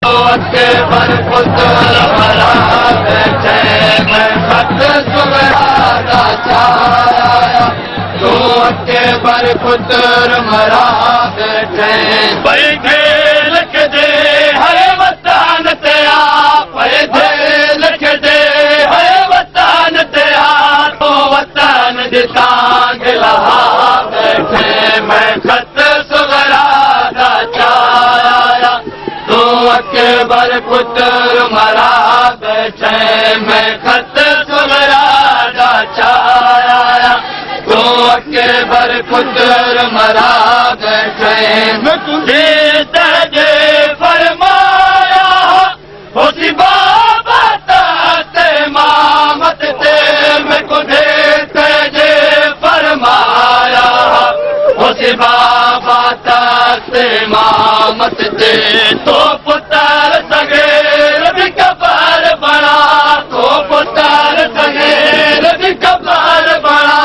अकबर पुत्र मरा बैठे मैं खत सुगरा चाया तू अकबर पुत्र मरा बैठे पैदे लिख दे हर वतन ते आ पैदे लिख दे हर वतन ते आ तो वतन दिता गिला बैठे मैं खत सुगरा चाया तू अकबर पुत्र मरा बैठे मैं खत सुगरा चाया तू अकबर पुत्र मरा बैठे मैं तुझे तजे फरमाया होसी बाबा ते मामत ते मैं तुझे तजे फरमाया होसी बाबा ते मामत ते तो पुत्र सगेर भी कबर बना तो पुत्र सगेर भी कबर बना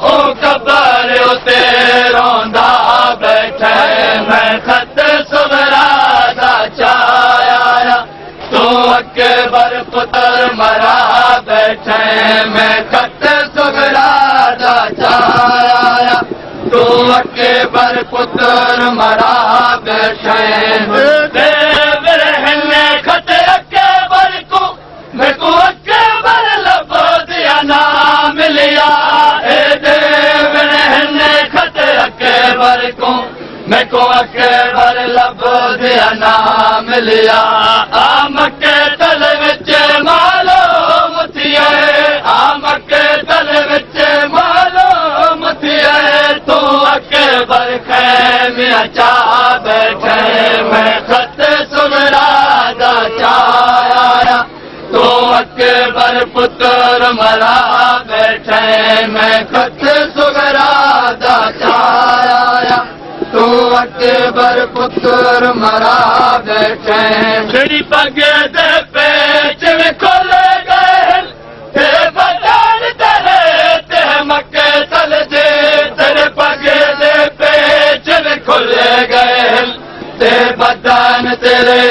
ओ कबर उते रोंदा बैठे मैं खत सुगरा चाया तू अकबर पुत्र मरा बैठे मैं खत सुगरा चाया तू अकबर पुत्र मरा बैठे खत अकबर को मैं को अकबर लब दिया ना मिलिया खत अकबर को मैं को अकबर लब दिया ना मिलिया आम के तल विच मालो मुथिया आम के तल विच मालो मुथिया तू अकबर खैमिया चा बैठे मैं खत सुगरा चाया तू अकबर पुत्र मरा बैठे मैं खत सुगरा चाया तू अकबर पुत्र मरा बैठे तेरी पगे दे पेच में खोल गए ते बदन तेरे ते मक्के तल जे तेरे पगे दे पेच में खुल गए ते बदन तेरे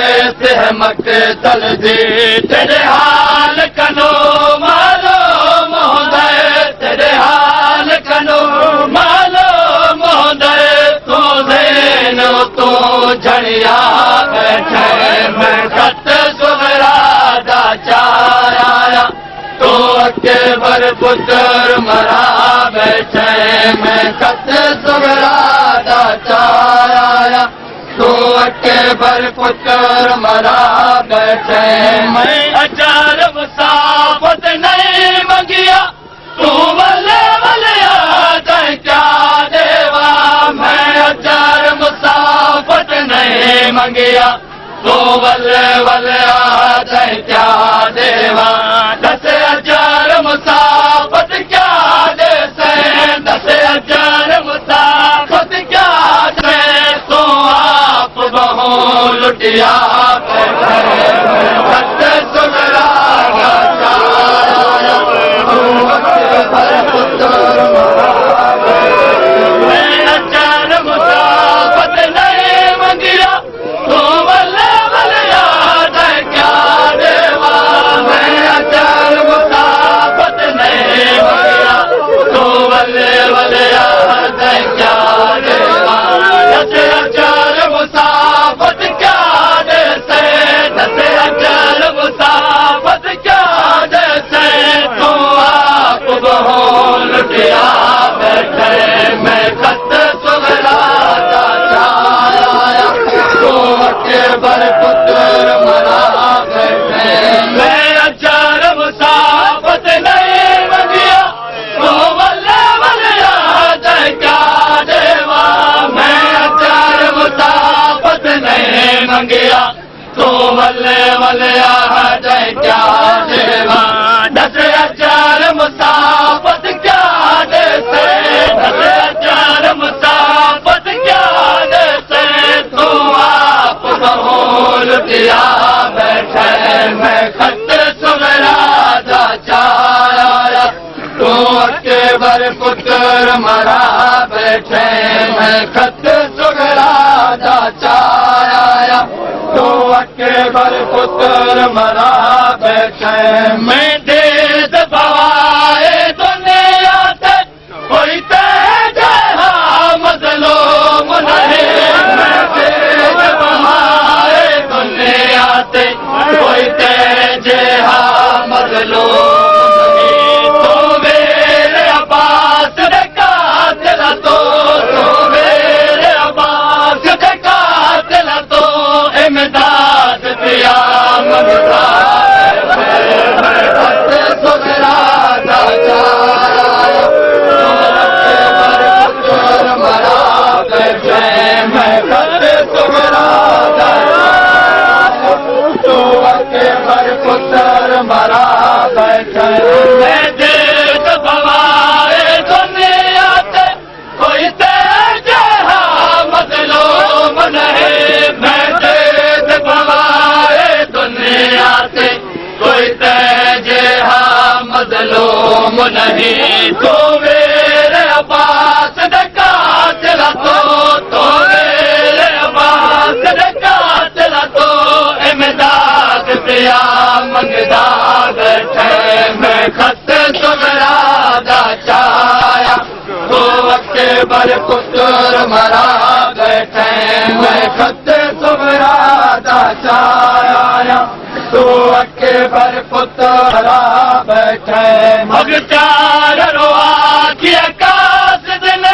ते मक्के तल जे तेरे हाल कनो मालूम होंदा तेरे हाल कनो मालूम होंदा तू देन तू झड़िया बैठे मैं खत सुगरा चाया तू अकबर पुत्र मरा बैठे मैं खत सुगरा चाया तू अकबर पुत्र मरा बैठे मैं अचार मुसाफत नहीं मंगिया तू वले वले आ जाए क्या देवा मैं अचार मुसाफत नहीं मंगिया तू वले वले आ जाए क्या देवा 10,000 मुसाफत क्या दे से 10,000 मुसाफत क्या दे तू आप बहु लुटिया खत सुगरा चाया तू अकबर पुत्र मैं अचार मुसाफत नहीं मंगिया तू वले वले आ जाए क्या देवा मैं अचार मुसाफत नहीं मंगिया तू वले वले आ जाए क्या देवा 10,000 मुसाफत क्या दे से 10,000 मुसाफत क्या दे से तू आप बहु लुटिया बैठे मैं खत सुगरा चाया तू अकबर पुत्र मरा बैठे मैं अचार मुसाफत नहीं मंगिया तू वले वले आ जाए क्या देवा मैं अचार मुसाफत नहीं मंगिया तू वले वले आ जाए क्या देवा 10,000 मुसाफत क्या दे से 10,000 मुसाफत क्या दे से तू आप बहु लुटिया बैठे मैं खत सुगरा चाया तू अकबर पुत्र मरा बैठे मैं खत सुगरा चाया तू अकबर बर पुत्र मरा बैठे मैं देश बवाए दुनिया ते कोई तेज मजलूम नहीं मैं देश बवाए दुनिया ते कोई तेज मजलूम नहीं तो मेरे अब्बास दे कातिल तो मेरे अब्बास दे कातिल तो इमदाद दिया मंगता पुत्र मरा बैठे मैं देश बवाए दुनिया ते कोई तेज मजलूम नहीं मैं देश बवाए दुनिया ते कोई तेज मजलूम नहीं तो मेरे अब्बास दे कातिल तो मेरे अब्बास दे कातिल तो इमदाद दिया मंगदा बैठे मैं खत सुगरा दा चाया तो अकबर पुत्र मरा बैठे मैं खत सुगरा दा चाया तो अकबर पुत्र मरा बैठे अगचार रोआ की आकाश दिन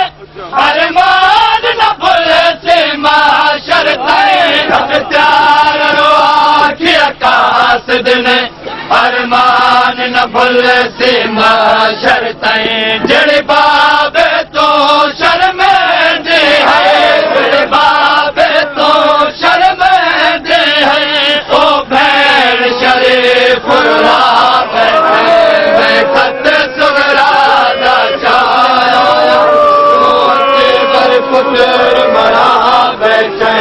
अरमान न भूल से माशर अगचार रोआ की आकाश दिन अरमान न भूल से माशर जड़े बाबे तो शर्मेंदे है जड़े बाबे तो शर्मेंदे है ओ भैन शरीफ मैं खत सुगरा दा चाया बर पुत्र मरा बैठे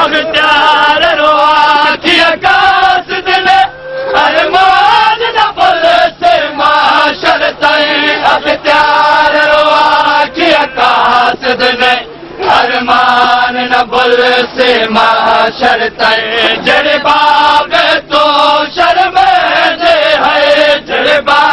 अगचार रोआ की आकाश दिन अरमान न भूल से माशर अगचार रोआ की आकाश दिन अरमान न भूल से माशर जड़े बाग तो शर्मेंदे है जड़े बाग